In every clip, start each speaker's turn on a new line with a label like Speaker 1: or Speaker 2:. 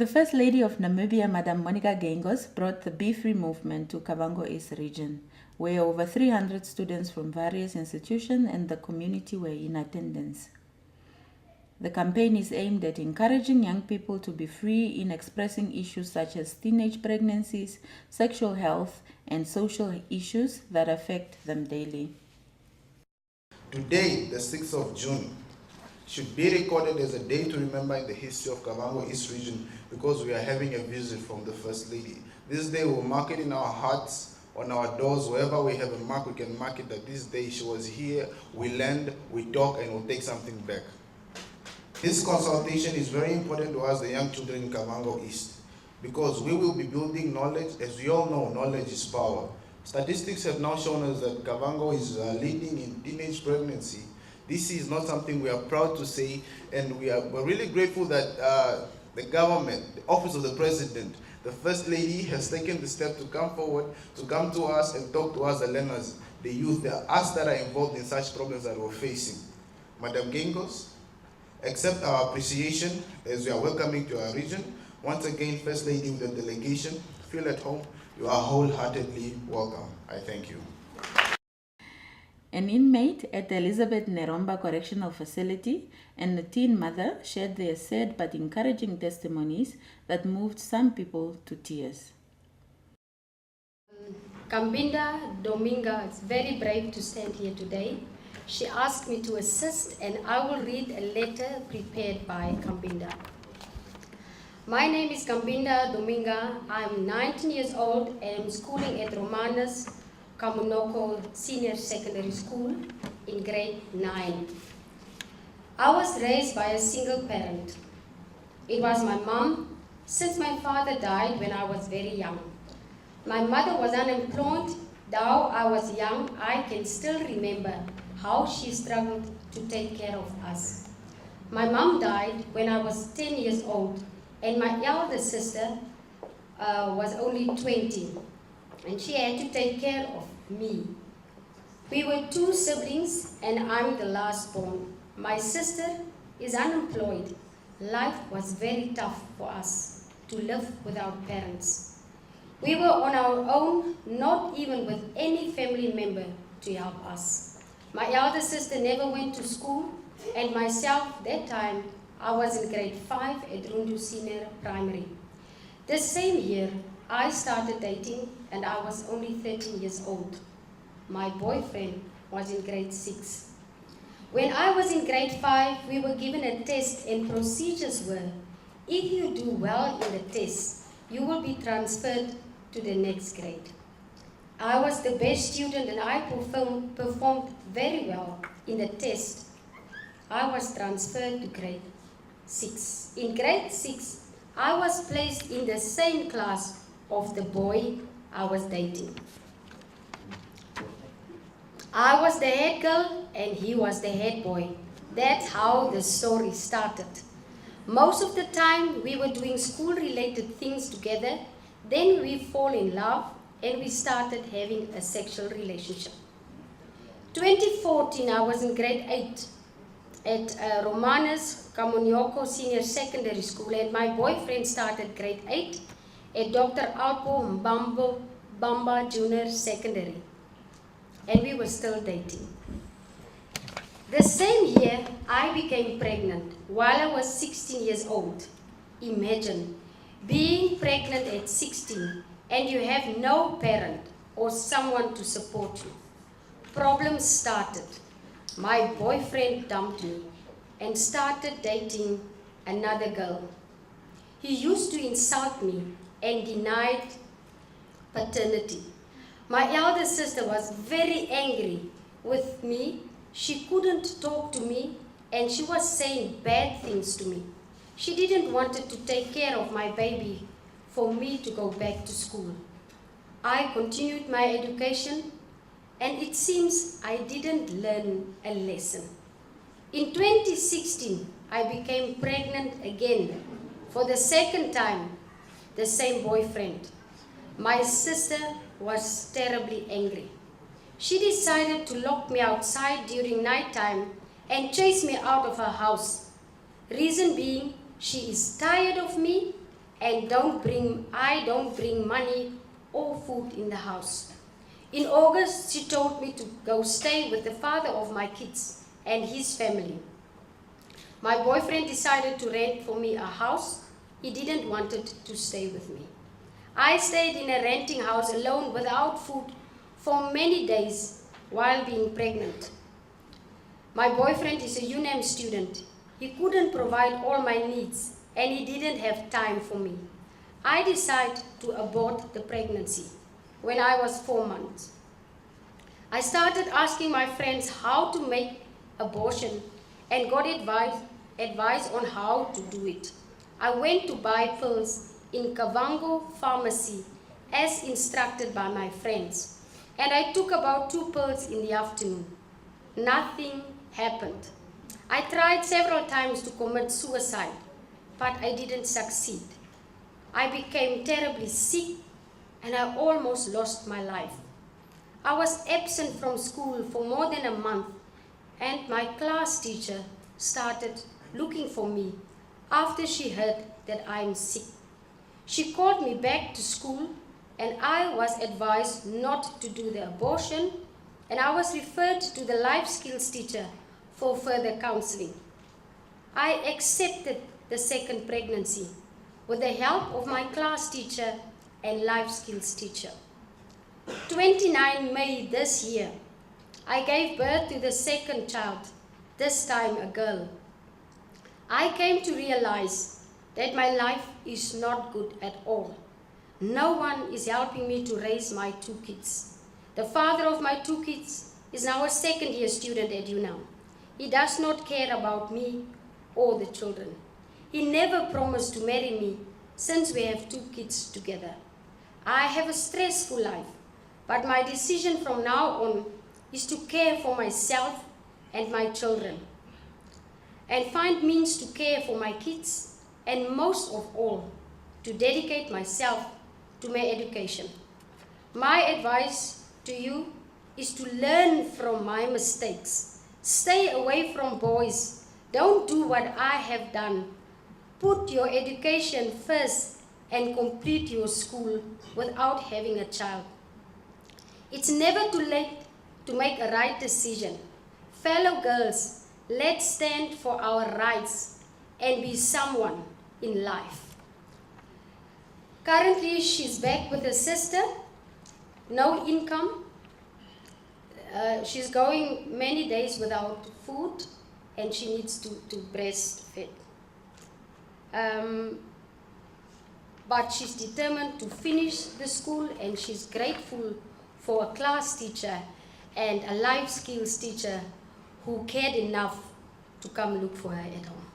Speaker 1: The First Lady of Namibia, Madam Monica Geingos, brought the BeFree movement to Kavango East region, where over 300 students from various institutions and the community were in attendance. The campaign is aimed at encouraging young people to be free in expressing issues such as teenage pregnancies, sexual health, and social issues that affect them daily.
Speaker 2: Today, the 6th of June, should be recorded as a day to remember in the history of Kavango East region because we are having a visit from the First Lady. This day we will mark it in our hearts, on our doors, wherever we have a mark, we can mark it that this day she was here, we learned, we talk, and we'll take something back. This consultation is very important to us, the young children in Kavango East, because we will be building knowledge. As we all know, knowledge is power. Statistics have now shown us that Kavango is leading in teenage pregnancy. This is not something we are proud to say, and we're really grateful that the government, the office of the president, the First Lady has taken the step to come forward, to come to us and talk to us, the learners, the youth, us that are involved in such problems that we're facing. Madam Geingos, accept our appreciation as we are welcoming to our region. Once again, First Lady with the delegation, feel at home. You are wholeheartedly welcome. I thank you.
Speaker 1: An inmate at the Elizabeth Neromba Correctional Facility and a teen mother shared their sad but encouraging testimonies that moved some people to tears.
Speaker 3: Kambinda Dominga is very brave to stand here today. She asked me to assist, and I will read a letter prepared by Kambinda. My name is Kambinda Dominga. I'm 19 years old and I'm schooling at Romanus Kamunoko Senior Secondary School in grade 9. I was raised by a single parent. It was my mom, since my father died when I was very young. My mother was unemployed. Though I was young, I can still remember how she struggled to take care of us. My mom died when I was 10 years old, and my elder sister was only 20, and she had to take care of me. We were 2 siblings, and I'm the last born. My sister is unemployed. Life was very tough for us to live without parents. We were on our own, not even with any family member to help us. My elder sister never went to school, and myself, that time, I was in grade 5 at Rundu Senior Primary. The same year, I started dating, and I was only 13 years old. My boyfriend was in grade 6. When I was in grade 5, we were given a test, and procedures were, if you do well in the test, you will be transferred to the next grade. I was the best student, and I performed very well in the test. I was transferred to grade 6. In grade 6, I was placed in the same class of the boy I was dating. I was the head girl and he was the head boy. That's how the story started. Most of the time we were doing school-related things together. Then we fall in love and we started having a sexual relationship. 2014, I was in grade 8 at Romanus Kamunoko Senior Secondary School, and my boyfriend started grade 8 at Dr. Alpo Mbambo Bamba Junior Secondary, and we were still dating. The same year, I became pregnant while I was 16 years old. Imagine being pregnant at 16 and you have no parent or someone to support you. Problems started. My boyfriend dumped me and started dating another girl. He used to insult me and denied paternity. My elder sister was very angry with me. She couldn't talk to me and she was saying bad things to me. She didn't want to take care of my baby for me to go back to school. I continued my education, and it seems I didn't learn a lesson. In 2016, I became pregnant again for the second time, the same boyfriend. My sister was terribly angry. She decided to lock me outside during night time and chase me out of her house. Reason being, she is tired of me and I don't bring money or food in the house. In August, she told me to go stay with the father of my kids and his family. My boyfriend decided to rent for me a house. He didn't want to stay with me. I stayed in a renting house alone without food for many days while being pregnant. My boyfriend is a UNAM student. He couldn't provide all my needs and he didn't have time for me. I decided to abort the pregnancy when I was 4 months. I started asking my friends how to make abortion and got advice on how to do it. I went to buy pills in Kavango pharmacy as instructed by my friends, and I took about 2 pills in the afternoon. Nothing happened. I tried several times to commit suicide, but I didn't succeed. I became terribly sick and I almost lost my life. I was absent from school for more than a month, and my class teacher started looking for me after she heard that I'm sick. She called me back to school and I was advised not to do the abortion, and I was referred to the life skills teacher for further counseling. I accepted the second pregnancy with the help of my class teacher and life skills teacher. 29 May this year, I gave birth to the second child, this time a girl. I came to realize that my life is not good at all. No one is helping me to raise my 2 kids. The father of my 2 kids is now a second-year student at UNAM. He does not care about me or the children. He never promised to marry me since we have 2 kids together. I have a stressful life, but my decision from now on is to care for myself and my children, and find means to care for my kids, and most of all, to dedicate myself to my education. My advice to you is to learn from my mistakes. Stay away from boys. Don't do what I have done. Put your education first and complete your school without having a child. It's never too late to make a right decision. Fellow girls, let's stand for our rights and be someone in life. Currently, she's back with her sister, no income. She's going many days without food and she needs to breastfeed. But she's determined to finish the school, and she's grateful for a class teacher and a life skills teacher who cared enough to come look for her at home.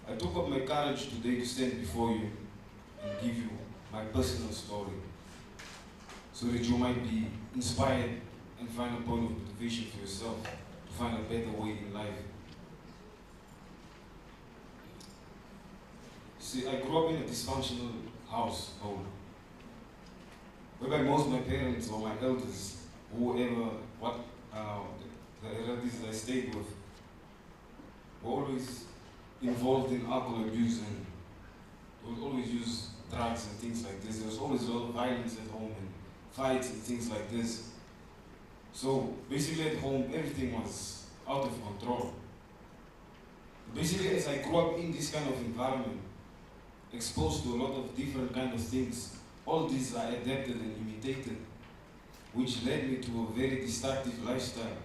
Speaker 4: I took up my courage today to stand before you and give you my personal story so that you might be inspired and find a point of motivation for yourself to find a better way in life. See, I grew up in a dysfunctional household, whereby most of my parents or my elders, whoever, the relatives I stayed with, were always involved in alcohol abuse and would always use drugs and things like this. There was always a lot of violence at home and fights and things like this. So basically at home, everything was out of control. Basically, as I grew up in this kind of environment, exposed to a lot of different kind of things, all these I adapted and imitated, which led me to a very destructive lifestyle.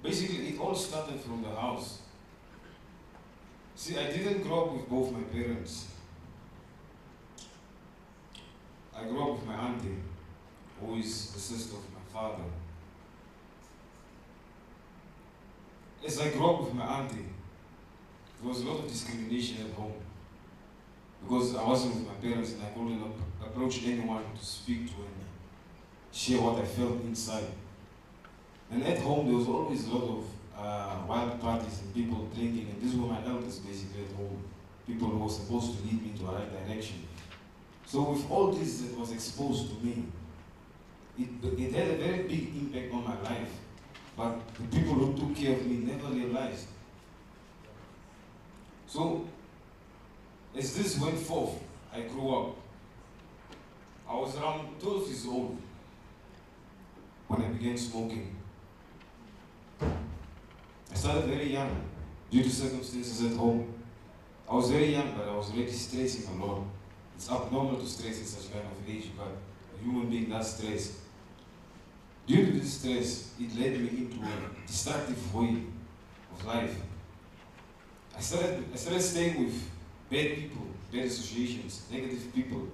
Speaker 4: Basically, it all started from the house. See, I didn't grow up with both my parents. I grew up with my auntie, who is the sister of my father. As I grew up with my auntie, there was a lot of discrimination at home, because I wasn't with my parents and I couldn't approach anyone to speak to and share what I felt inside. And at home, there was always a lot of wild parties and people drinking, and these were my elders basically at home, people who were supposed to lead me to the right direction. So with all this that was exposed to me, it had a very big impact on my life, but the people who took care of me never realized. So, as this went forth, I grew up. I was around 12 years old when I began smoking. I started very young due to circumstances at home. I was very young, but I was already stressing a lot. It's abnormal to stress at such kind of age, but a human being does stress. Due to this stress, it led me into a destructive way of life. I started staying with bad people, bad associations, negative people,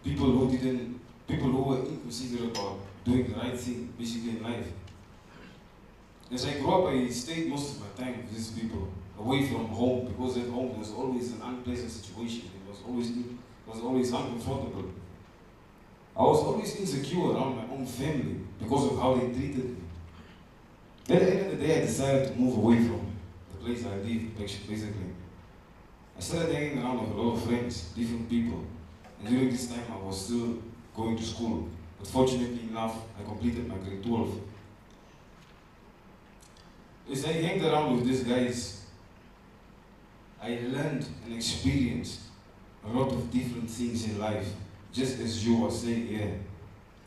Speaker 4: people who were inconsiderate about doing the right thing, basically in life. As I grew up, I stayed most of my time with these people, away from home, because at home there was always an unpleasant situation. It was always uncomfortable. I was always insecure around my own family because of how they treated me. At the end of the day, I decided to move away from the place I lived, basically. I started hanging around with a lot of friends, different people. And during this time, I was still going to school. But fortunately enough, I completed my grade 12. As I hanged around with these guys, I learned and experienced a lot of different things in life. Just as you were saying here,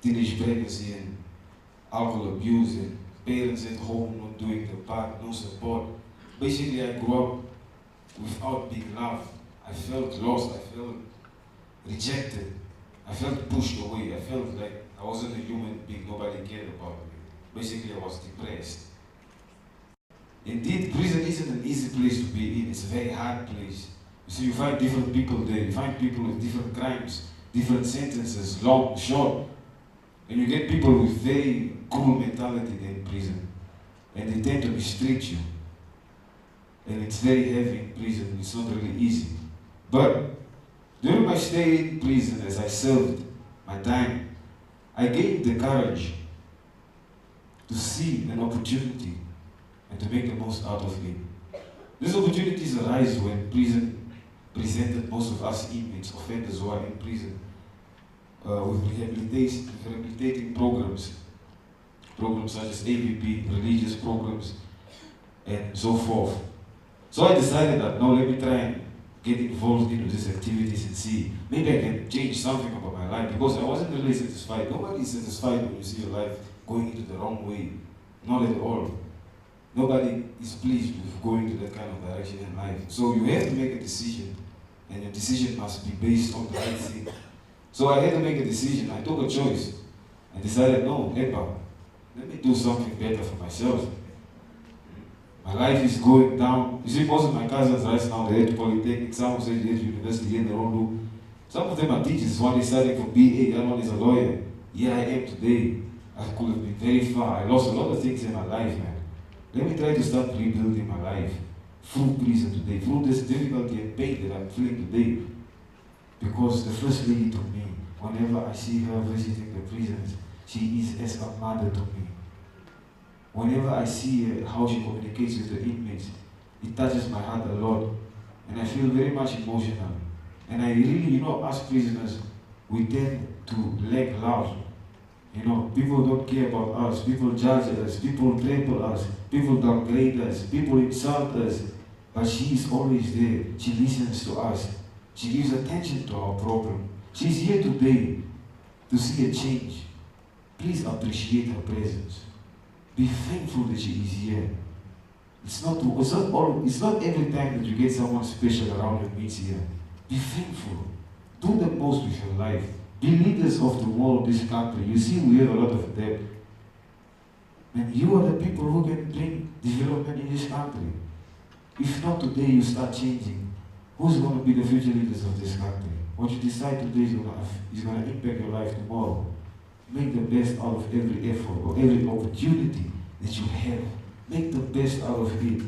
Speaker 4: teenage pregnancy and alcohol abuse and parents at home not doing their part, no support. Basically, I grew up without being loved. I felt lost, I felt rejected, I felt pushed away, I felt like I wasn't a human being, nobody cared about me. Basically, I was depressed. Indeed, prison isn't an easy place to be in, it's a very hard place. You see, you find different people there, you find people with different crimes, different sentences, long, short. And you get people with very cruel mentality there in prison. And they tend to restrict you. And it's very heavy in prison, it's not really easy. But during my stay in prison, as I served my time, I gained the courage to see an opportunity and to make the most out of it. These opportunities arise when prison presented most of us inmates, offenders who are in prison, with rehabilitating programs such as AVP, religious programs, and so forth. So I decided that, no, let me try and get involved into these activities and see, maybe I can change something about my life, because I wasn't really satisfied. Nobody is satisfied when you see your life going into the wrong way, not at all. Nobody is pleased with going to that kind of direction in life. So you have to make a decision, and your decision must be based on the right thing. So I had to make a decision. I took a choice. I decided, no, Epa, let me do something better for myself. My life is going down. You see, most of my cousins right now, they're at Polytechnic, some say they're at university here in the Rondo. Some of them are teachers, one is studying for BA, the other one is a lawyer. Here I am today. I could have been very far. I lost a lot of things in my life, man. Let me try to start rebuilding my life through prison today, through this difficulty and pain that I'm feeling today. Because the First Lady to me, whenever I see her visiting the prisons, she is as a mother to me. Whenever I see her, how she communicates with the inmates, it touches my heart a lot. And I feel very much emotional. And I really, us prisoners, we tend to lack love. People don't care about us, people judge us, people trample us, people downgrade us, people insult us. But she is always there. She listens to us. She gives attention to our problem. She's here today to see a change. Please appreciate her presence. Be thankful that she is here. It's not every time that you get someone special around your meets here. Be thankful. Do the most with your life. Be leaders of the world, this country. You see, we have a lot of debt. And you are the people who can bring development in this country. If not today, you start changing. Who's going to be the future leaders of this country? What you decide today is going to impact your life tomorrow. Make the best out of every effort or every opportunity that you have. Make the best out of it.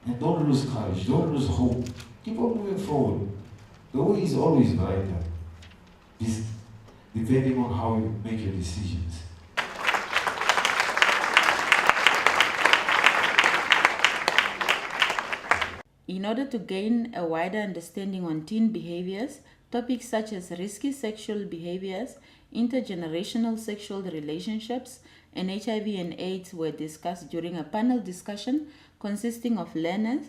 Speaker 4: And don't lose courage. Don't lose hope. Keep on moving forward. The way is always brighter. Depending on how you make your decisions.
Speaker 1: In order to gain a wider understanding on teen behaviors, topics such as risky sexual behaviors, intergenerational sexual relationships, and HIV and AIDS were discussed during a panel discussion consisting of learners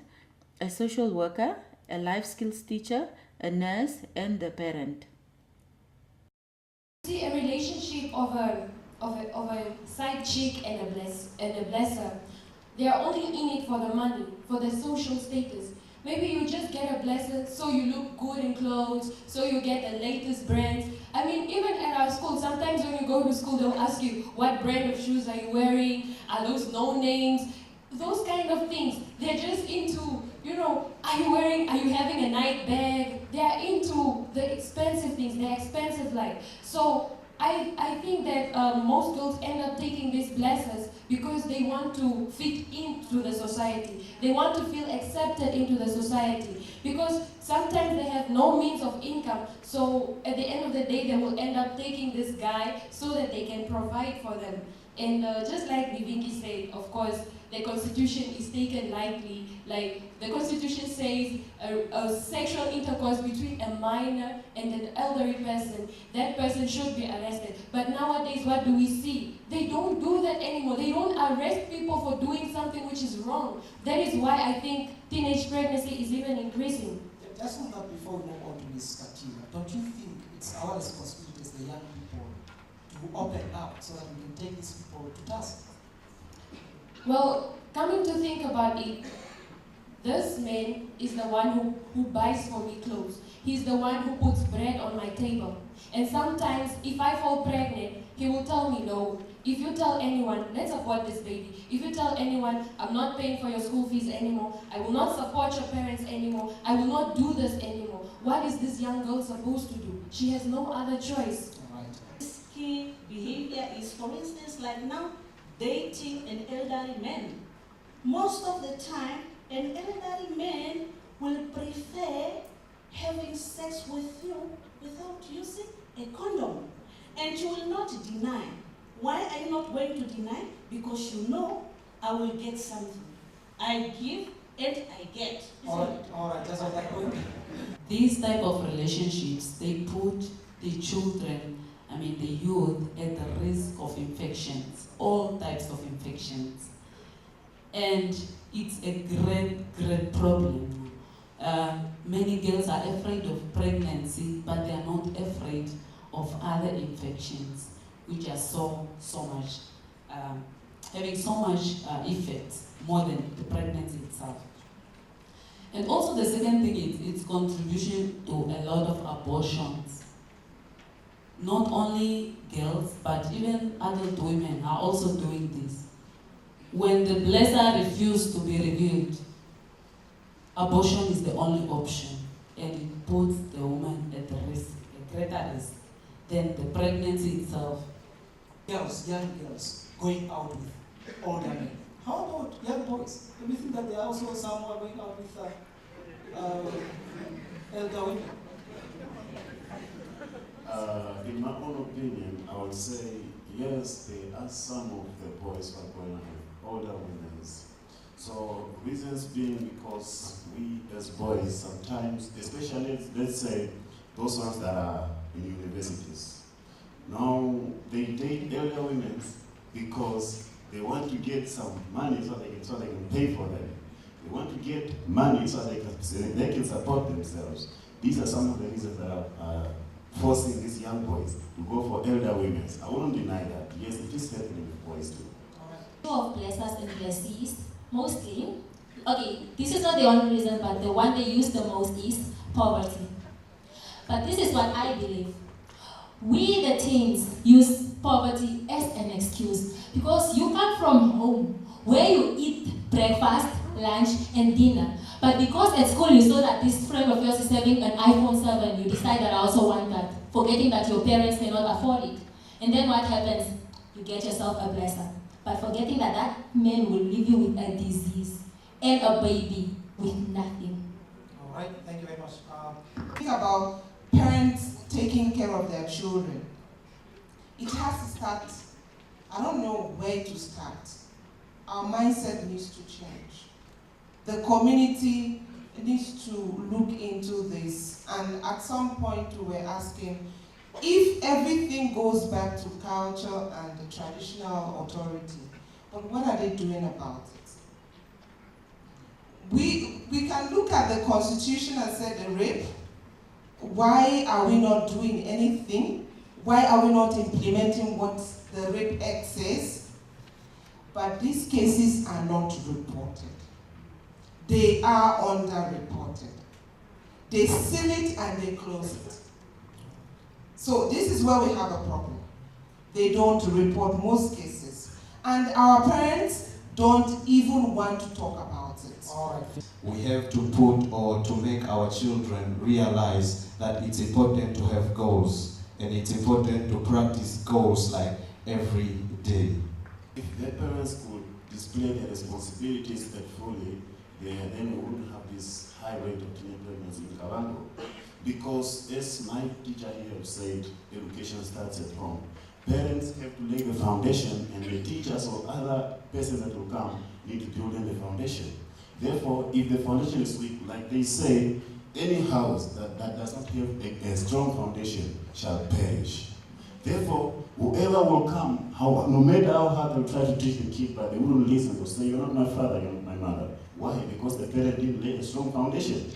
Speaker 1: a social worker, a life skills teacher, a nurse, and a parent.
Speaker 5: See a relationship of a side chick and a blesser. They are only in it for the money, for the social status. Maybe you just get a blesser so you look good in clothes, so you get the latest brands. I mean, even at our school, sometimes when you go to school, they'll ask you, what brand of shoes are you wearing? Are those no names? Those kind of things. They're just into, are you having a nice bag? They're into the expensive things, the expensive life. So I think that most girls end up taking these blessers because they want to fit into the society. They want to feel accepted into the society. Because sometimes they have no means of income, so at the end of the day, they will end up taking this guy so that they can provide for them. And just like Vivinki said, of course, the Constitution is taken lightly. Like, the Constitution says a sexual intercourse between a minor and an elderly person, that person should be arrested. But nowadays, what do we see? They don't do that anymore. They don't arrest people for doing something which is wrong. That is why I think teenage pregnancy is even increasing.
Speaker 6: Just on that, before we move on to Ms. Katina, don't you think it's our responsibility as the young people to open up so that we can take these people to task?
Speaker 5: Well, coming to think about it, this man is the one who buys for me clothes. He's the one who puts bread on my table. And sometimes, if I fall pregnant, he will tell me, no, if you tell anyone, let's abort this baby. If you tell anyone, I'm not paying for your school fees anymore, I will not support your parents anymore, I will not do this anymore. What is this young girl supposed to do? She has no other choice.
Speaker 7: Risky behavior is, for instance, like now, dating an elderly man. Most of the time, an elderly man will prefer having sex with you without using a condom. And you will not deny. Why are you not going to deny? Because you know I will get something. I give and I get.
Speaker 6: All right, just on that point.
Speaker 8: These type of relationships, they put the children, the youth, at the risk of infections, all types of infections. And it's a great problem. Many girls are afraid of pregnancy, but they are not afraid of other infections, which are so much, having so much effect more than the pregnancy itself. And also the second thing is its contribution to a lot of abortions. Not only girls, but even adult women are also doing this. When the blesser refuses to be revealed, abortion is the only option, and it puts the woman at the risk, a greater risk than the pregnancy itself.
Speaker 6: Young girls going out with older men. How about young boys? Do you think that there are also some who are going out with elder women?
Speaker 9: In my own opinion, I would say yes, there are some of the boys who are going out with older women. So reasons being because we as boys sometimes, especially let's say those ones that are in universities, now they date elder women because they want to get some money so they can pay for them. They want to get money so they can support themselves. These are some of the reasons that are forcing these young boys to go for elder women. I wouldn't deny that. Yes, it is happening with boys too.
Speaker 10: Of blessers and blessees, mostly, okay, this is not the only reason, but the one they use the most is poverty. But this is what I believe. We, the teens, use poverty as an excuse because you come from home where you eat breakfast, lunch, and dinner. But because at school you saw that this friend of yours is having an iPhone 7, you decide that I also want that, forgetting that your parents cannot afford it. And then what happens? You get yourself a blesser. But forgetting that that man will leave you with a disease and a baby with nothing.
Speaker 6: All right, thank you very much.
Speaker 11: Think about parents taking care of their children. It has to start, I don't know where to start. Our mindset needs to change. The community needs to look into this, and at some point we were asking, if everything goes back to culture and the traditional authority, but what are they doing about it? we can look at the Constitution and say the rape. Why are we not doing anything? Why are we not implementing what the Rape Act says? But these cases are not reported. They are underreported. They seal it and they close it. So this is where we have a problem. They don't report most cases. And our parents don't even want to talk about it.
Speaker 6: All right.
Speaker 12: We have to put or to make our children realize that it's important to have goals, and it's important to practice goals like every day.
Speaker 9: If their parents could display their responsibilities fully, then we wouldn't have this high rate of teen pregnancy in Kavango. Because as my teacher here said, education starts at home. Parents have to lay the foundation, and the teachers or other persons that will come need to build in the foundation. Therefore, if the foundation is weak, like they say, any house that does not have a strong foundation shall perish. Therefore, whoever will come, no matter how hard they'll try to teach the kid, but they wouldn't listen. They'll say, "You're not my father, you're not my mother." Why? Because the parent didn't lay a strong foundation.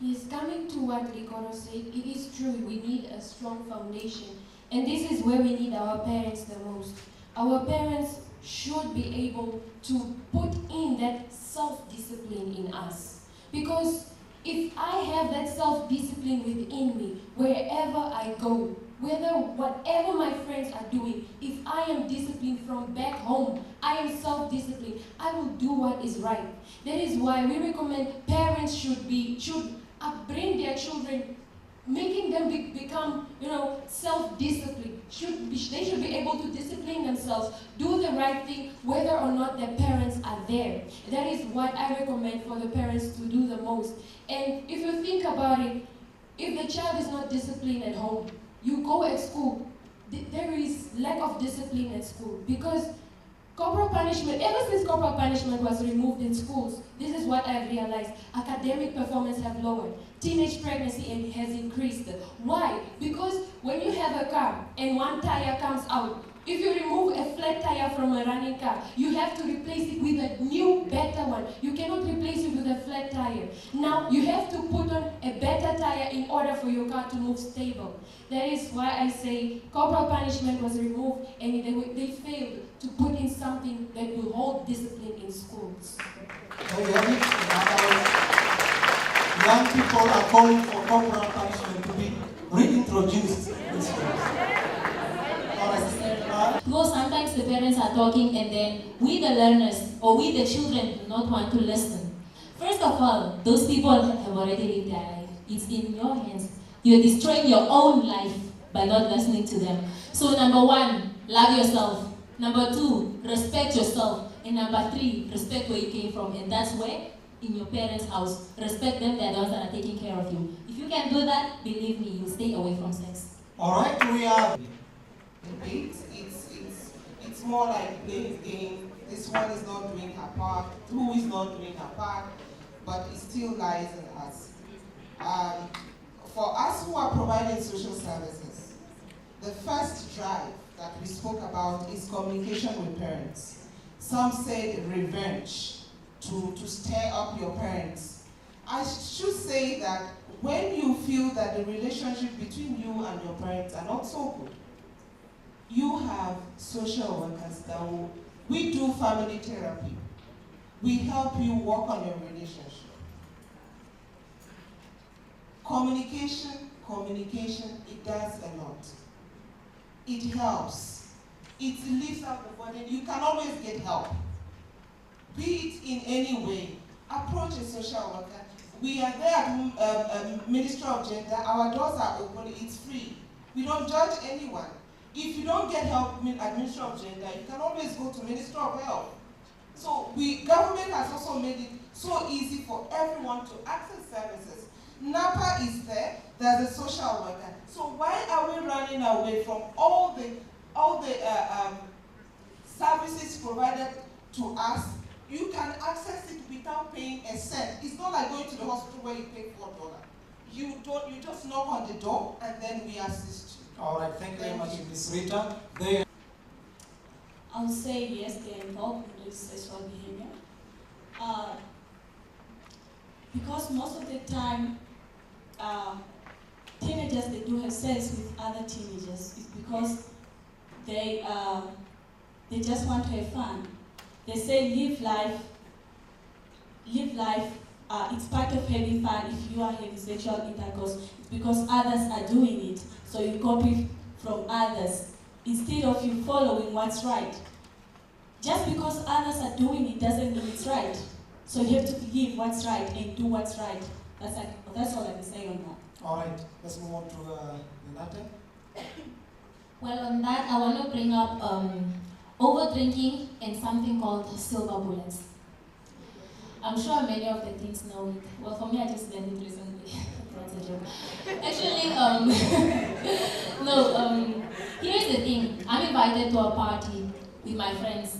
Speaker 5: Yes, coming to what Ricardo said, it is true, we need a strong foundation. And this is where we need our parents the most. Our parents should be able to put in that self-discipline in us. Because if I have that self-discipline within me, wherever I go, whatever my friends are doing, if I am disciplined from back home, I am self-disciplined, I will do what is right. That is why we recommend parents should upbring their children, making them become, self-disciplined. They should be able to discipline themselves, do the right thing, whether or not their parents are there. That is what I recommend for the parents to do the most. And if you think about it, if the child is not disciplined at home, you go at school, there is lack of discipline at school, because corporal punishment, ever since corporal punishment was removed in schools, this is what I've realized, academic performance have lowered. Teenage pregnancy has increased. Why? Because when you have a car and one tire comes out, if you remove a flat tire from a running car, you have to replace it with a new, better one. You cannot replace it with a flat tire. Now, you have to put on a better tire in order for your car to move stable. That is why I say corporal punishment was removed, and they failed to put in something that will hold discipline in schools.
Speaker 6: Young people are calling for corporal punishment to be reintroduced in schools.
Speaker 10: Because sometimes the parents are talking and then we the learners or we the children do not want to listen. First of all, those people have already lived their life. It's in your hands. You're destroying your own life by not listening to them. So number one, love yourself. Number two, respect yourself. And number three, respect where you came from. And that's where? In your parents' house. Respect them, they're the ones that are taking care of you. If you can do that, believe me, you'll stay away from sex.
Speaker 6: All right, we are...
Speaker 11: It's more like playing game. This one is not doing her part, who is not doing her part, but it still lies in us. For us who are providing social services, the first drive that we spoke about is communication with parents. Some said revenge, to stir up your parents. I should say that when you feel that the relationship between you and your parents are not so good, you have social workers that we do family therapy. We help you work on your relationship. Communication, it does a lot. It helps. It lifts up the burden. You can always get help. Be it in any way. Approach a social worker. We are there at Ministry of Gender. Our doors are open. It's free. We don't judge anyone. If you don't get help at Ministry of Gender, you can always go to Ministry of Health. So government has also made it so easy for everyone to access services. NAPA is there, there's a social worker. So why are we running away from all the services provided to us? You can access it without paying a cent. It's not like going to the hospital where you pay $4. You just knock on the door and then we assist you.
Speaker 6: All right, thank you very much, Ms. Rita.
Speaker 10: I'll say yes, they're involved in this sexual behavior.
Speaker 5: because most of the time, teenagers, they do have sex with other teenagers. It's because they just want to have fun. They say live life, it's part of having fun if you are having sexual intercourse. It's because others are doing it, so you copy from others instead of you following what's right. Just because others are doing it doesn't mean it's right. So you have to believe what's right and do what's right. That's all I can say on that.
Speaker 6: All right, let's move on to Renate.
Speaker 10: Well, on that, I want to bring up over drinking and something called silver bullets. I'm sure many of the teens know it. Well, for me, I just learned it recently. That's a joke. Actually, here's the thing. I'm invited to a party with my friends.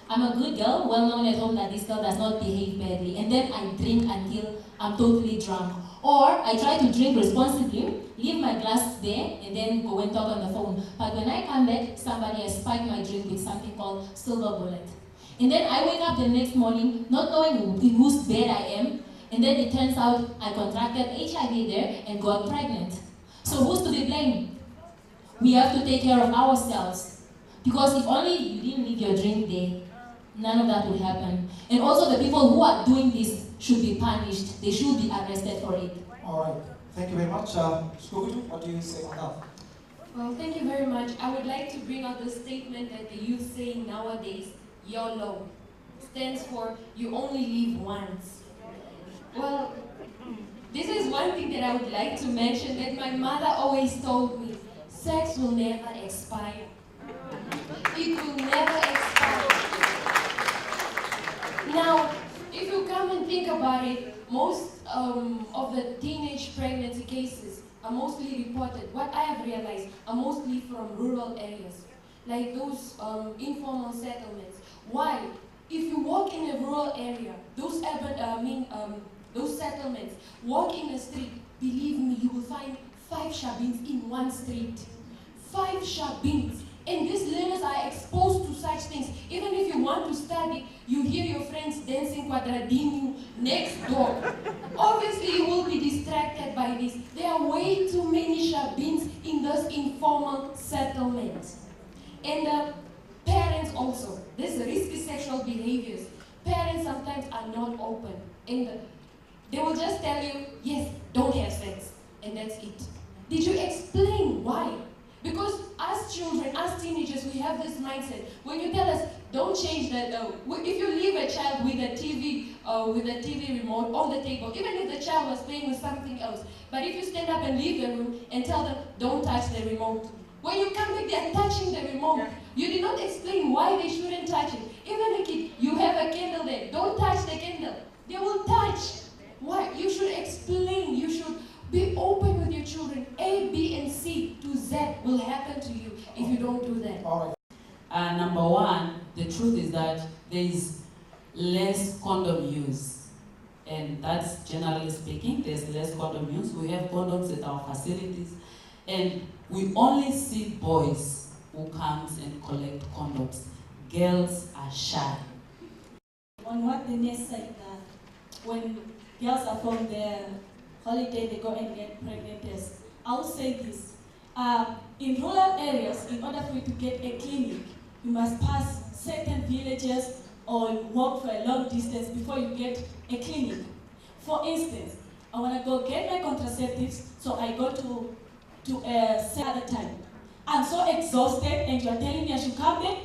Speaker 10: I'm a good girl, well known at home that this girl does not behave badly, and then I drink until I'm totally drunk. Or I try to drink responsibly, leave my glass there, and then go and talk on the phone. But when I come back, somebody has spiked my drink with something called silver bullet. And then I wake up the next morning, not knowing in whose bed I am, and then it turns out I contracted HIV there and got pregnant. So who's to be blamed? We have to take care of ourselves. Because if only you didn't leave your drink there, none of that would happen. And also the people who are doing this should be punished. They should be arrested for it.
Speaker 6: All right. Thank you very much. Scooby, what do you say on that?
Speaker 5: Well, thank you very much. I would like to bring out the statement that the youth say nowadays, YOLO, stands for you only live once. Well, this is one thing that I would like to mention that my mother always told me, sex will never expire. It will never expire. Now, if you come and think about it, most of the teenage pregnancy cases are mostly reported, what I have realized, are mostly from rural areas, like those informal settlements. Why? If you walk in a rural area, those settlements, walk in a street, believe me, you will find 5 shabins in one street. 5 shabins. And these learners are exposed to such things. Even if you want to study, you hear your friends dancing quadradinho next door. Obviously, you will be distracted by this. There are way too many shabins in those informal settlements. And parents also. There's risky sexual behaviors. Parents sometimes are not open. And they will just tell you, yes, don't have sex. And that's it. Did you explain why? Because as children, as teenagers, we have this mindset. When you tell us, don't change that, if you leave a child with a TV remote on the table, even if the child was playing with something else, but if you stand up and leave the room and tell them, don't touch the remote, when you come back, they're touching the remote. You did not explain why they shouldn't touch it. Even a kid, you have a candle there, don't touch the candle. They will touch. Why? You should explain, you should be open with your children. A, B, and C to Z will happen to you if you don't do that.
Speaker 6: All right.
Speaker 8: Number one, the truth is that there is less condom use. And that's generally speaking, there's less condom use. We have condoms at our facilities. And we only see boys who comes and collect condoms. Girls are shy.
Speaker 5: On what the nurse said, when girls are from their holiday, they go and get pregnant tests. I'll say this. In rural areas, in order for you to get a clinic, you must pass certain villages or walk for a long distance before you get a clinic. For instance, I want to go get my contraceptives, so I go to other time. I'm so exhausted, and you're telling me I should come back,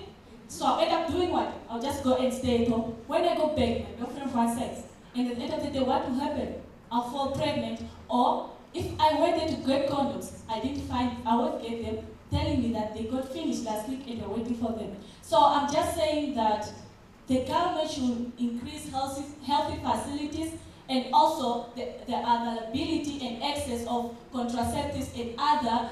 Speaker 5: so I'll end up doing what? I'll just go and stay at home. When I go back, my girlfriend wants sex. And at the end of the day, what will happen? I'll fall pregnant, or if I went there to get condoms, I won't get them, telling me that they got finished last week and they're waiting for them. So I'm just saying that the government should increase healthy facilities and also the availability and access of contraceptives and other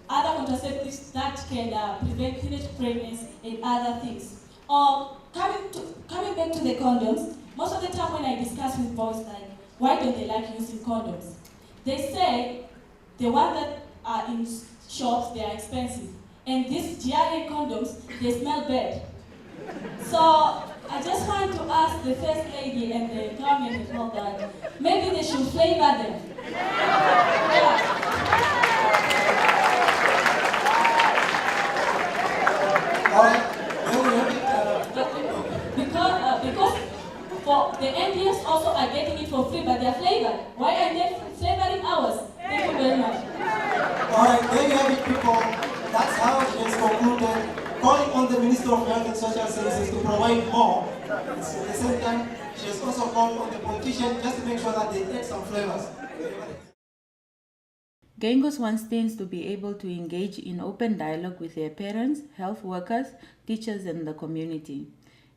Speaker 5: contraceptives that can prevent teenage pregnancy and other things. Or coming back to the condoms, most of the time when I discuss with boys, like, why don't they like using condoms? They say the ones that are in shops, they are expensive. And these GRA condoms, they smell bad. So I just want to ask the First Lady and the government and all that, maybe they should flavor them. Yeah. Because for the NGOs also are getting it for free, but they're flavored. Why are they flavoring ours? Thank you very much.
Speaker 6: Alright, there you have it, people. That's how she has concluded, calling on the Minister of Health and Social Services to provide more. At the same time, she has also called on the politicians just to make sure that they add some flavors.
Speaker 1: Geingos wants teens to be able to engage in open dialogue with their parents, health workers, teachers, and the community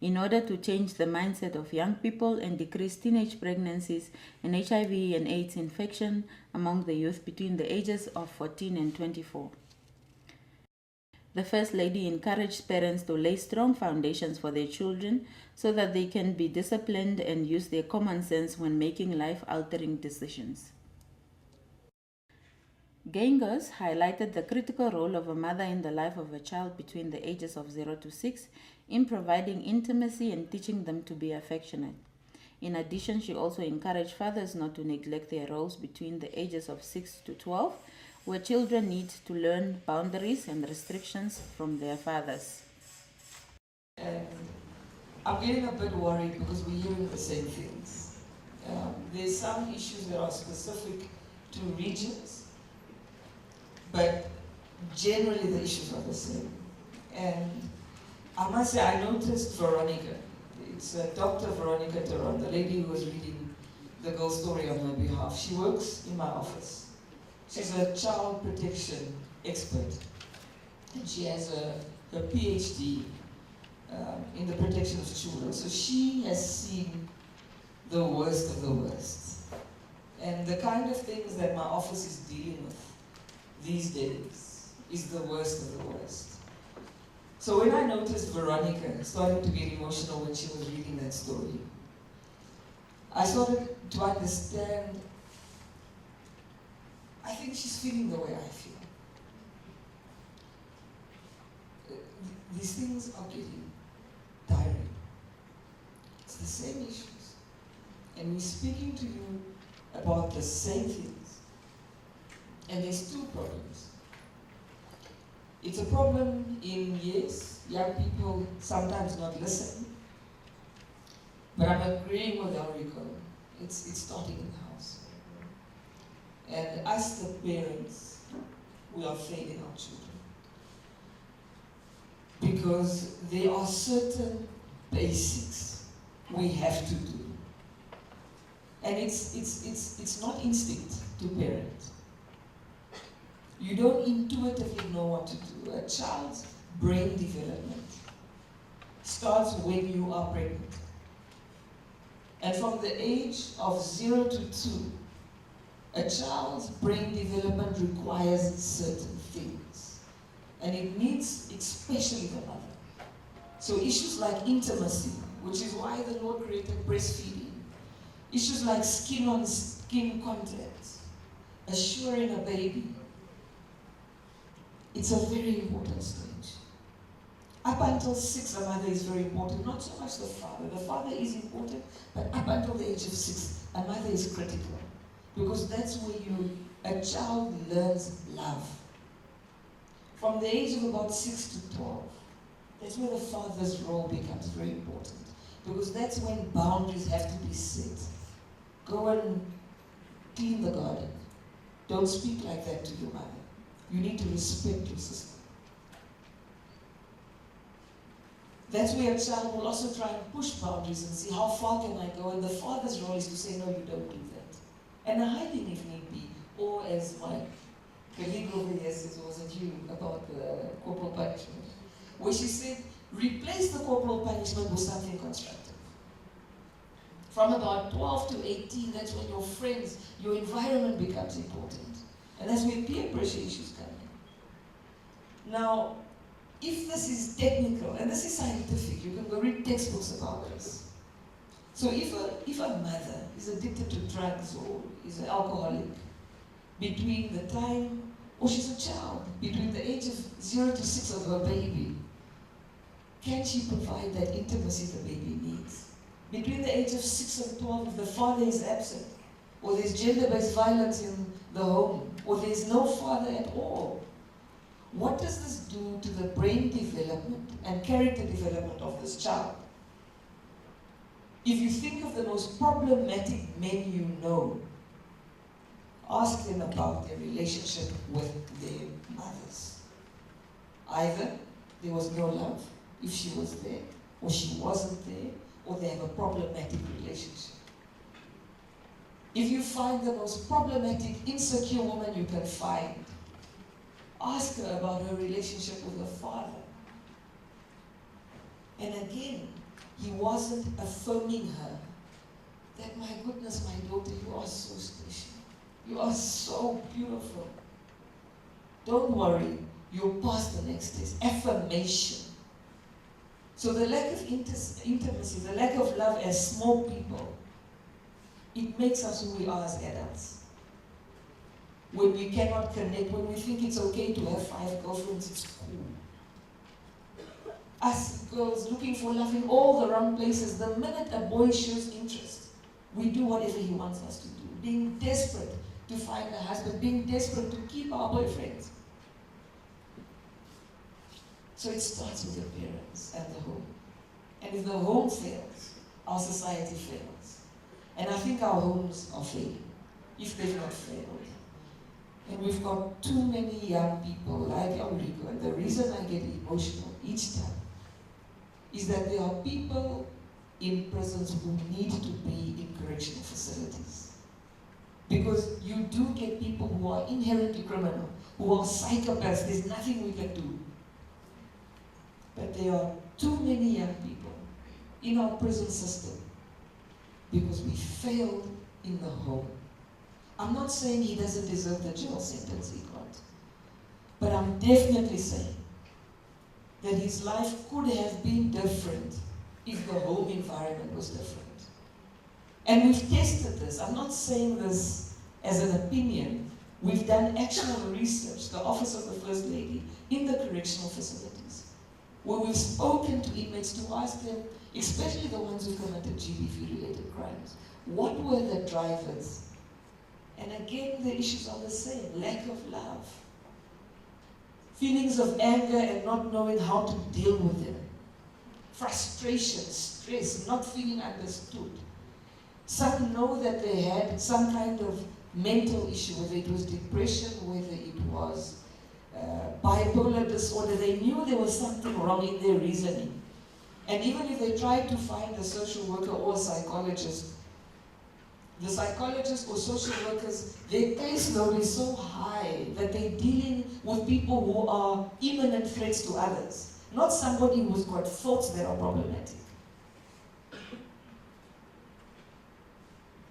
Speaker 1: in order to change the mindset of young people and decrease teenage pregnancies and HIV and AIDS infection among the youth between the ages of 14 and 24. The First Lady encouraged parents to lay strong foundations for their children so that they can be disciplined and use their common sense when making life-altering decisions. Geingos highlighted the critical role of a mother in the life of a child between the ages of 0 to 6 in providing intimacy and teaching them to be affectionate. In addition, she also encouraged fathers not to neglect their roles between the ages of 6 to 12, where children need to learn boundaries and restrictions from their fathers.
Speaker 13: I'm getting a bit worried because we're hearing the same things. There's some issues that are specific to regions, but generally the issues are the same. And I must say, I noticed Veronica. It's Dr. Veronica Teron, the lady who was reading the girl story on my behalf. She works in my office. She's a child protection expert. And she has a PhD in the protection of children. So she has seen the worst of the worst. And the kind of things that my office is dealing with these days is the worst of the worst. So when I noticed Veronica starting to get emotional when she was reading that story, I started to understand, I think she's feeling the way I feel. These things are getting tiring. It's the same issues. And we're speaking to you about the same things. And there's two problems. It's a problem in, yes, young people sometimes not listening. But I'm agreeing with Enrico. It's starting in the house. And us, the parents, we are failing our children. Because there are certain basics we have to do. And it's not instinct to parent. You don't intuitively know what to do. A child's brain development starts when you are pregnant. And from the age of 0 to 2, a child's brain development requires certain things. And it needs especially the mother. So issues like intimacy, which is why the Lord created breastfeeding. Issues like skin-on-skin contact, assuring a baby. It's a very important stage. Up until 6, a mother is very important, not so much the father. The father is important, but up until the age of 6, a mother is critical. Because that's where a child learns love. From the age of about 6 to 12, that's where the father's role becomes very important. Because that's when boundaries have to be set. Go and clean the garden. Don't speak like that to your mother. You need to respect your sister. That's where a child will also try and push boundaries and see how far can I go, and the father's role is to say, no, you don't do that. And a hiding if need be, or as my colleague over here says, wasn't you, about the corporal punishment, where she said, replace the corporal punishment with something constructive. From about 12 to 18, that's when your friends, your environment becomes important. And that's where peer pressure issues come in. Now, if this is technical, and this is scientific, you can go read textbooks about this. So if a mother is addicted to drugs or is an alcoholic, between the time, or she's a child, between the age of 0 to 6 of her baby, can she provide that intimacy the baby needs? Between the age of 6 and 12, if the father is absent, or there's gender-based violence in the home, or there's no father at all, what does this do to the brain development and character development of this child? If you think of the most problematic men you know, ask them about their relationship with their mothers. Either there was no love, if she was there, or she wasn't there, or they have a problematic relationship. If you find the most problematic, insecure woman you can find, ask her about her relationship with her father. And again, he wasn't affirming her that, my goodness, my daughter, you are so special. You are so beautiful. Don't worry, you'll pass the next test. Affirmation. So the lack of intimacy, the lack of love as small people, it makes us who we are as adults. When we cannot connect, when we think it's okay to have 5 girlfriends, it's cool. Us girls looking for love in all the wrong places. The minute a boy shows interest, we do whatever he wants us to do. Being desperate to find a husband, being desperate to keep our boyfriends. So it starts with the parents and the home. And if the home fails, our society fails. And I think our homes are failing, if they've not failed. And we've got too many young people like Enrico, and the reason I get emotional each time is that there are people in prisons who need to be in correctional facilities. Because you do get people who are inherently criminal, who are psychopaths. There's nothing we can do. But there are too many young people in our prison system because we failed in the home. I'm not saying he doesn't deserve the jail sentence he got, but I'm definitely saying that his life could have been different if the home environment was different. And we've tested this. I'm not saying this as an opinion. We've done actual research, the Office of the First Lady, in the correctional facilities, where we've spoken to inmates to ask them, especially the ones who committed GBV-related crimes, what were the drivers? And again, the issues are the same. Lack of love. Feelings of anger and not knowing how to deal with them. Frustration, stress, not feeling understood. Some know that they had some kind of mental issue, whether it was depression, whether it was bipolar disorder. They knew there was something wrong in their reasoning. And even if they tried to find a social worker or a psychologist, the psychologists or social workers, their caseload is so high that they're dealing with people who are imminent threats to others, not somebody who's got faults that are problematic.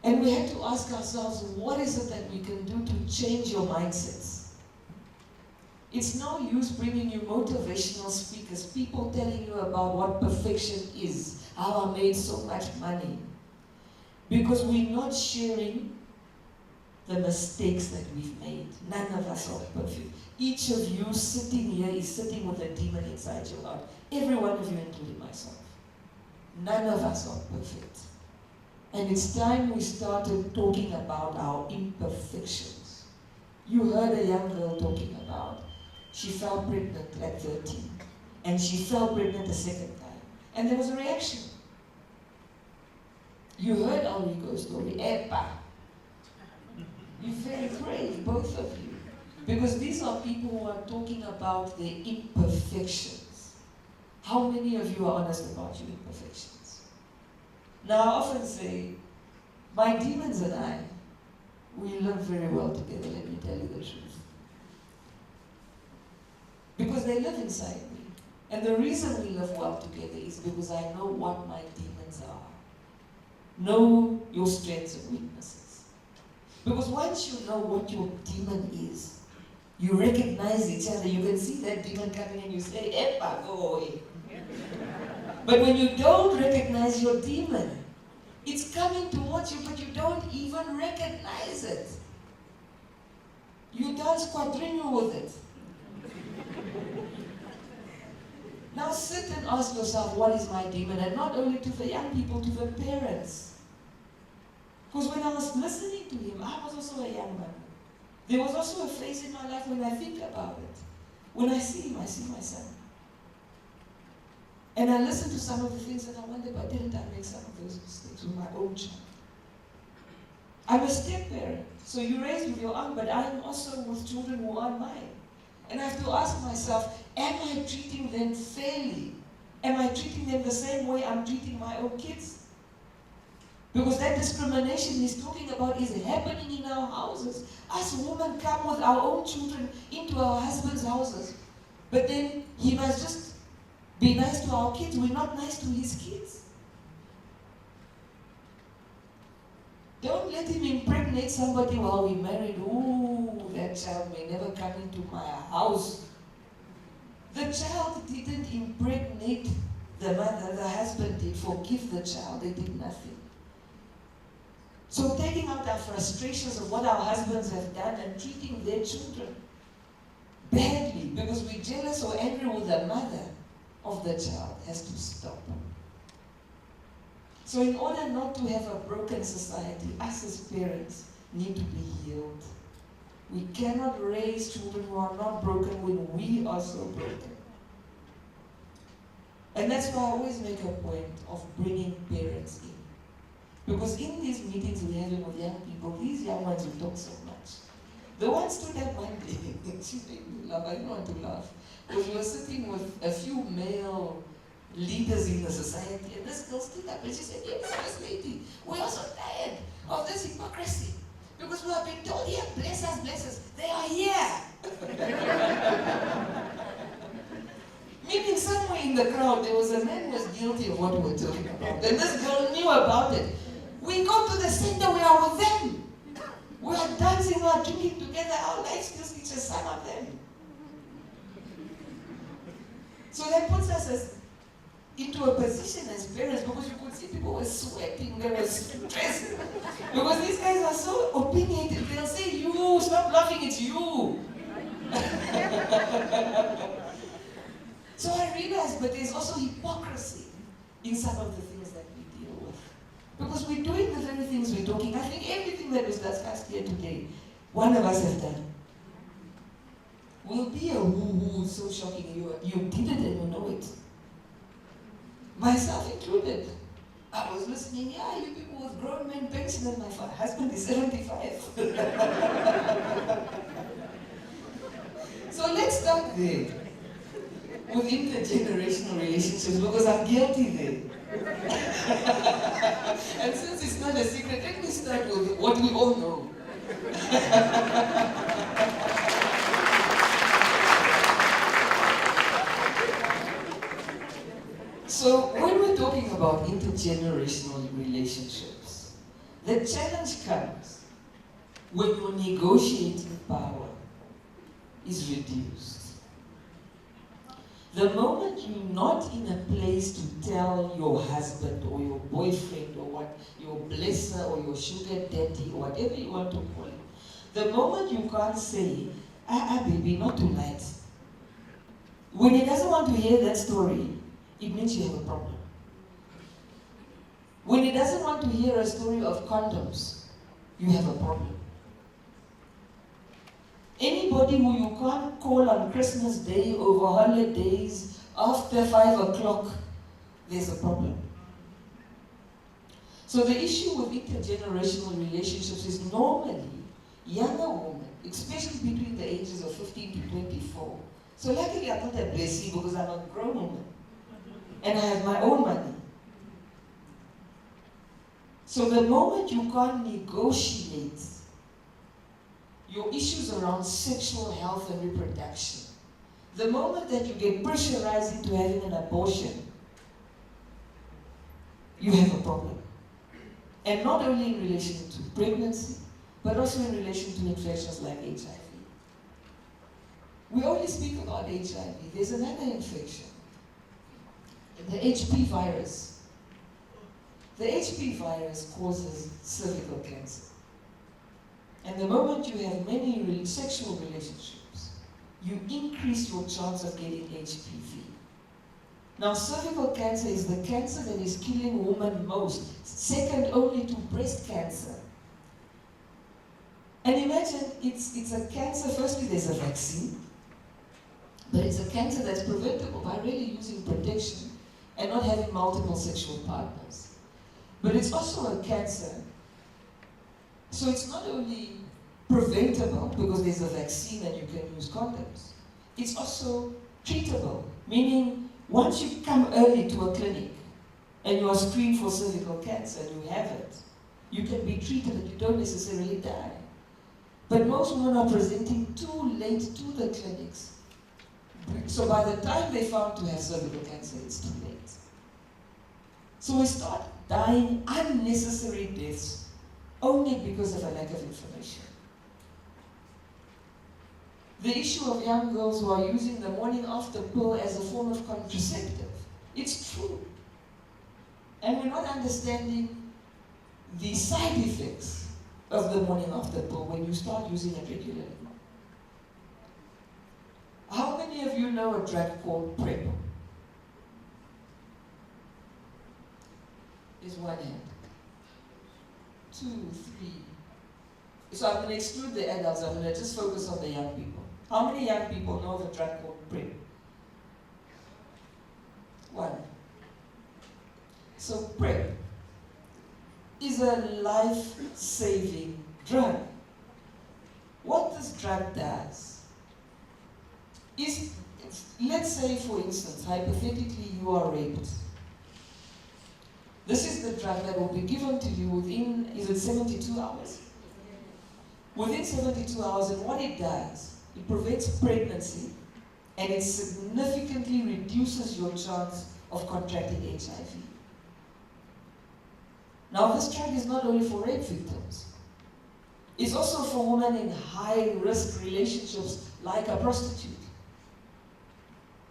Speaker 13: And we have to ask ourselves, what is it that we can do to change your mindsets? It's no use bringing you motivational speakers, people telling you about what perfection is, how I made so much money. Because we're not sharing the mistakes that we've made. None of us are perfect. Each of you sitting here is sitting with a demon inside your heart. Every one of you, including myself. None of us are perfect. And it's time we started talking about our imperfections. You heard a young girl talking about, she fell pregnant at 13. And she fell pregnant a second time. And there was a reaction. You heard Enrico's story, Epa. You're very brave, both of you. Because these are people who are talking about their imperfections. How many of you are honest about your imperfections? Now, I often say, my demons and I, we live very well together, let me tell you the truth. Because they live inside me. And the reason we live well together is because I know what my demons are. Know your strengths and weaknesses. Because once you know what your demon is, you recognize each other. You can see that demon coming and you say, Epa, go away. But when you don't recognize your demon, it's coming towards you, but you don't even recognize it. You dance quadrille with it. Now sit and ask yourself, what is my demon? And not only to the young people, to the parents. Because when I was listening to him, I was also a young man. There was also a phase in my life when I think about it. When I see him, I see my son. And I listen to some of the things and I wonder, but didn't I make some of those mistakes with my own child? I'm a step-parent, so you raised with your aunt, but I'm also with children who aren't mine. And I have to ask myself, am I treating them fairly? Am I treating them the same way I'm treating my own kids? Because that discrimination he's talking about is happening in our houses. Us women come with our own children into our husbands' houses. But then he must just be nice to our kids. We're not nice to his kids. Don't let him impregnate somebody while we're married. Ooh, that child may never come into my house. The child didn't impregnate the mother, the husband did. Forgive the child, they did nothing. So taking out our frustrations of what our husbands have done and treating their children badly because we're jealous or angry with the mother of the child has to stop. So in order not to have a broken society, us as parents need to be healed. We cannot raise children who are not broken when we are so broken. And that's why I always make a point of bringing parents in. Because in these meetings we're having with young people, these young ones who talk so much. The one stood up one day, she made me laugh, I didn't want to laugh. Because we were sitting with a few male leaders in the society, and this girl stood up and she said, yes, First Lady, we are so tired of this hypocrisy. Because we have been told here, bless us, they are here. Meaning somewhere in the crowd, there was a man who was guilty of what we were talking about. And this girl knew about it. We go to the center, we are with them. We are dancing, we are drinking together, our life skills teachers, some of them. So that puts us into a position as parents, because you could see people were sweating, they were stressed. Because these guys are so opinionated, they'll say, you, stop laughing, it's you. So I realized, but there's also hypocrisy in some of the things that we deal with. Because we're doing the very things we're talking. I think everything that was discussed here today, one of us have done. Will be a woo-woo, so shocking. You did it and you know it. Myself included. I was listening, yeah, you people with grown men pension, and my husband is 75. So let's start there. With intergenerational relationships, because I'm guilty there. And since it's not a secret, let me start with what we all know. So when we're talking about intergenerational relationships, the challenge comes when your negotiating power is reduced. The moment you're not in a place to tell your husband or your boyfriend or what, your blesser or your sugar daddy or whatever you want to call it, the moment you can't say, baby, not tonight. When he doesn't want to hear that story, it means you have a problem. When he doesn't want to hear a story of condoms, you have a problem. Anybody who you can't call on Christmas Day, over holidays, after 5 o'clock, there's a problem. So the issue with intergenerational relationships is normally younger women, especially between the ages of 15 to 24. So luckily I'm not a blessee because I'm a grown woman. And I have my own money. So the moment you can't negotiate your issues around sexual health and reproduction, the moment that you get pressurized into having an abortion, you have a problem. And not only in relation to pregnancy, but also in relation to infections like HIV. We only speak about HIV. There's another infection, the HP virus. The HP virus causes cervical cancer. And the moment you have many sexual relationships, you increase your chance of getting HPV. Now, cervical cancer is the cancer that is killing women most, second only to breast cancer. And imagine it's a cancer, firstly there's a vaccine, but it's a cancer that's preventable by really using protection and not having multiple sexual partners. But it's also a cancer. So it's not only preventable because there's a vaccine and you can use condoms, it's also treatable, meaning once you come early to a clinic and you are screened for cervical cancer and you have it, you can be treated and you don't necessarily die. But most women are presenting too late to the clinics. So by the time they found to have cervical cancer, it's too late. So we start dying unnecessary deaths only because of a lack of information. The issue of young girls who are using the morning after pill as a form of contraceptive, it's true. And we're not understanding the side effects of the morning after pill when you start using it regularly. How many of you know a drug called PrEP? Is one hand. 2, 3. So I'm going to exclude the adults, I'm going to just focus on the young people. How many young people know of a drug called PrEP? 1. So PrEP is a life-saving drug. What this drug does is, let's say for instance, hypothetically you are raped. This is the drug that will be given to you within, is it 72 hours? Within 72 hours, and what it does, it prevents pregnancy and it significantly reduces your chance of contracting HIV. Now this drug is not only for rape victims, it's also for women in high-risk relationships like a prostitute.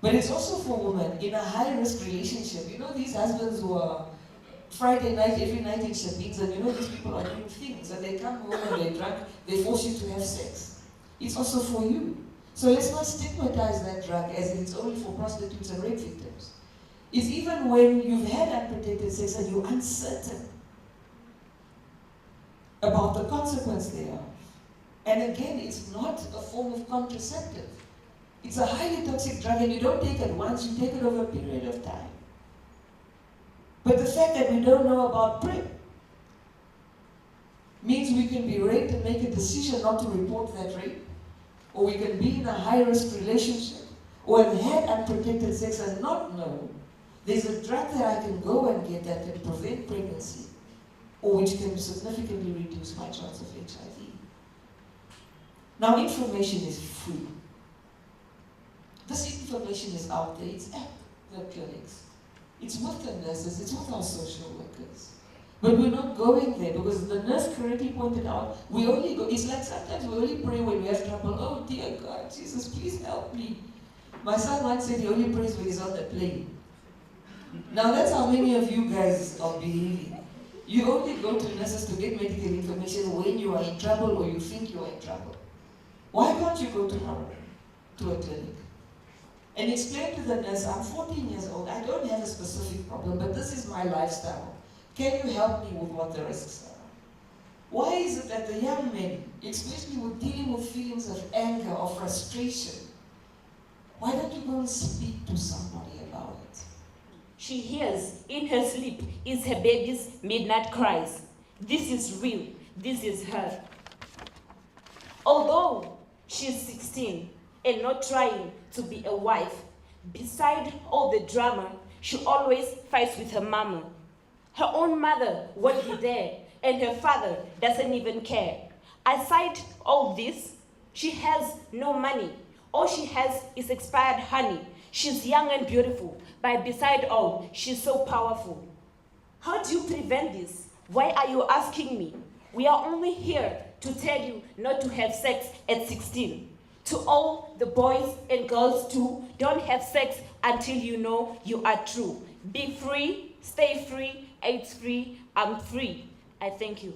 Speaker 13: But it's also for women in a high-risk relationship. You know these husbands who are Friday night, every night in Shabins, and you know these people are doing things, and they come home and they're drunk, they force you to have sex. It's also for you. So let's not stigmatize that drug as if it's only for prostitutes and rape victims. It's even when you've had unprotected sex and you're uncertain about the consequence thereof. And again, it's not a form of contraceptive. It's a highly toxic drug and you don't take it once, you take it over a period of time. But the fact that we don't know about PrEP means we can be raped and make a decision not to report that rape, or we can be in a high-risk relationship, or have had unprotected sex and not know there's a drug that I can go and get that can prevent pregnancy, or which can significantly reduce my chance of HIV. Now, information is free. This information is out there, it's at the clinics. It's with the nurses, it's with our social workers. But we're not going there because the nurse correctly pointed out, we only go, it's like sometimes we only pray when we have trouble. Oh dear God, Jesus, please help me. My son once said he only prays when he's on the plane. Now that's how many of you guys are behaving. You only go to nurses to get medical information when you are in trouble or you think you are in trouble. Why can't you go to a clinic? And explain to the nurse, I'm 14 years old, I don't have a specific problem, but this is my lifestyle. Can you help me with what the risks are? Why is it that the young men, especially with dealing with feelings of anger or frustration, why don't you go and speak to somebody about it?
Speaker 14: She hears in her sleep is her baby's midnight cries. This is real, this is her. Although she's 16, and not trying to be a wife. Beside all the drama, she always fights with her mama. Her own mother won't be there, and her father doesn't even care. Aside all this, she has no money. All she has is expired honey. She's young and beautiful, but beside all, she's so powerful. How do you prevent this? Why are you asking me? We are only here to tell you not to have sex at 16. To all the boys and girls too, don't have sex until you know you are true. Be free, stay free, AIDS free, I'm free. I thank you.